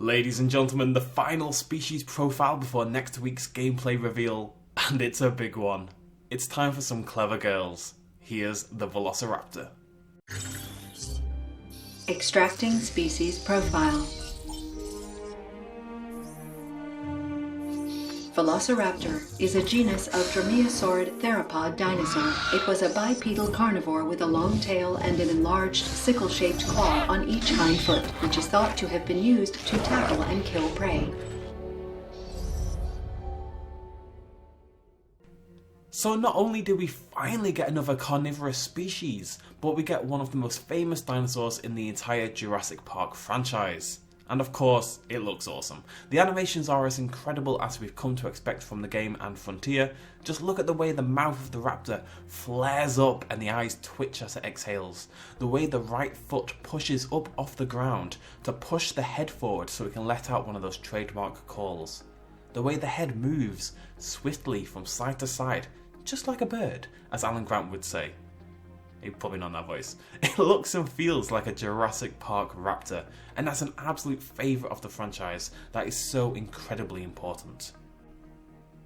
Ladies and gentlemen, the final species profile before next week's gameplay reveal, and it's a big one. It's time for some clever girls. Here's the Velociraptor. Extracting species profile. Velociraptor is a genus of dromaeosaurid theropod dinosaur. It was a bipedal carnivore with a long tail and an enlarged sickle-shaped claw on each hind foot, which is thought to have been used to tackle and kill prey. So not only do we finally get another carnivorous species, but we get one of the most famous dinosaurs in the entire Jurassic Park franchise. And of course, it looks awesome. The animations are as incredible as we've come to expect from the game and Frontier. Just look at the way the mouth of the raptor flares up and the eyes twitch as it exhales. The way the right foot pushes up off the ground to push the head forward so it can let out one of those trademark calls. The way the head moves swiftly from side to side, just like a bird, as Alan Grant would say. Probably not that voice. It looks and feels like a Jurassic Park raptor, and that's an absolute favourite of the franchise that is so incredibly important.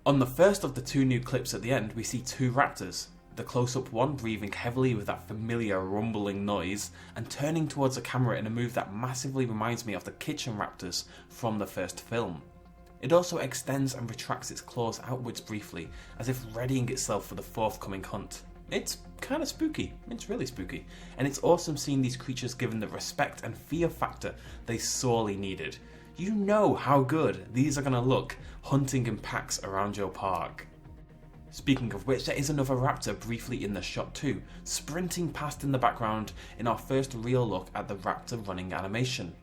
On the first of the two new clips at the end, we see two raptors. The close-up one breathing heavily with that familiar rumbling noise, and turning towards the camera in a move that massively reminds me of the kitchen raptors from the first film. It also extends and retracts its claws outwards briefly, as if readying itself for the forthcoming hunt. It's kind of spooky, it's really spooky, and it's awesome seeing these creatures given the respect and fear factor they sorely needed. You know how good these are going to look hunting in packs around your park. Speaking of which, there is another raptor briefly in the shot too, sprinting past in the background in our first real look at the raptor running animation.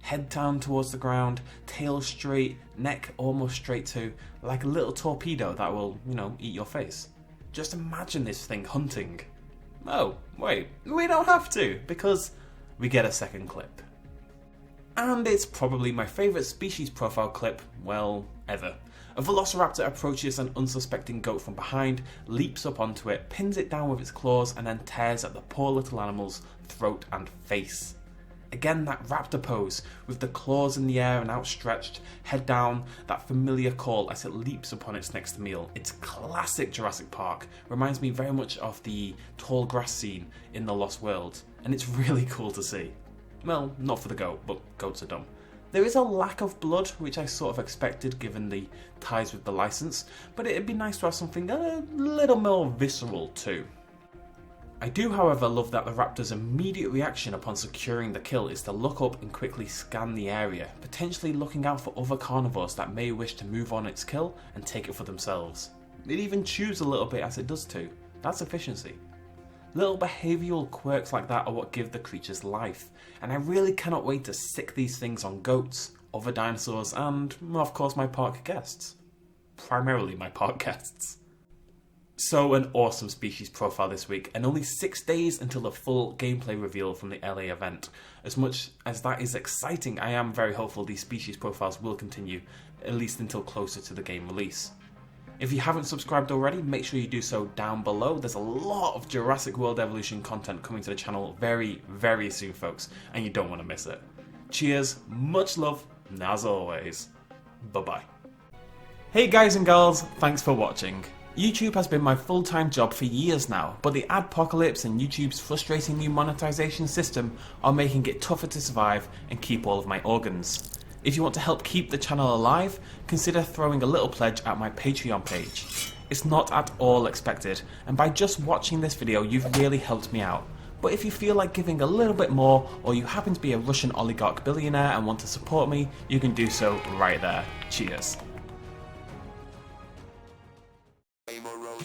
Head down towards the ground, tail straight, neck almost straight too, like a little torpedo that will, eat your face. Just imagine this thing hunting. Oh, wait, we don't have to, because we get a second clip. And it's probably my favourite species profile clip, ever. A Velociraptor approaches an unsuspecting goat from behind, leaps up onto it, pins it down with its claws, and then tears at the poor little animal's throat and face. Again, that raptor pose, with the claws in the air and outstretched, head down, that familiar call as it leaps upon its next meal. It's classic Jurassic Park, reminds me very much of the tall grass scene in The Lost World, and it's really cool to see. Well, not for the goat, but goats are dumb. There is a lack of blood, which I sort of expected given the ties with the license, but it'd be nice to have something a little more visceral too. I do, however, love that the raptor's immediate reaction upon securing the kill is to look up and quickly scan the area, potentially looking out for other carnivores that may wish to move on its kill and take it for themselves. It even chews a little bit as it does too. That's efficiency. Little behavioural quirks like that are what give the creatures life, and I really cannot wait to sick these things on goats, other dinosaurs, and, of course, my park guests. Primarily my park guests. So an awesome species profile this week, and only 6 days until the full gameplay reveal from the LA event. As much as that is exciting, I am very hopeful these species profiles will continue, at least until closer to the game release. If you haven't subscribed already, make sure you do so down below. There's a lot of Jurassic World Evolution content coming to the channel very, very soon, folks, and you don't want to miss it. Cheers, much love, and as always, bye-bye. Hey guys and girls, thanks for watching. YouTube has been my full-time job for years now, but the adpocalypse and YouTube's frustrating new monetization system are making it tougher to survive and keep all of my organs. If you want to help keep the channel alive, consider throwing a little pledge at my Patreon page. It's not at all expected, and by just watching this video you've really helped me out. But if you feel like giving a little bit more, or you happen to be a Russian oligarch billionaire and want to support me, you can do so right there. Cheers. Road.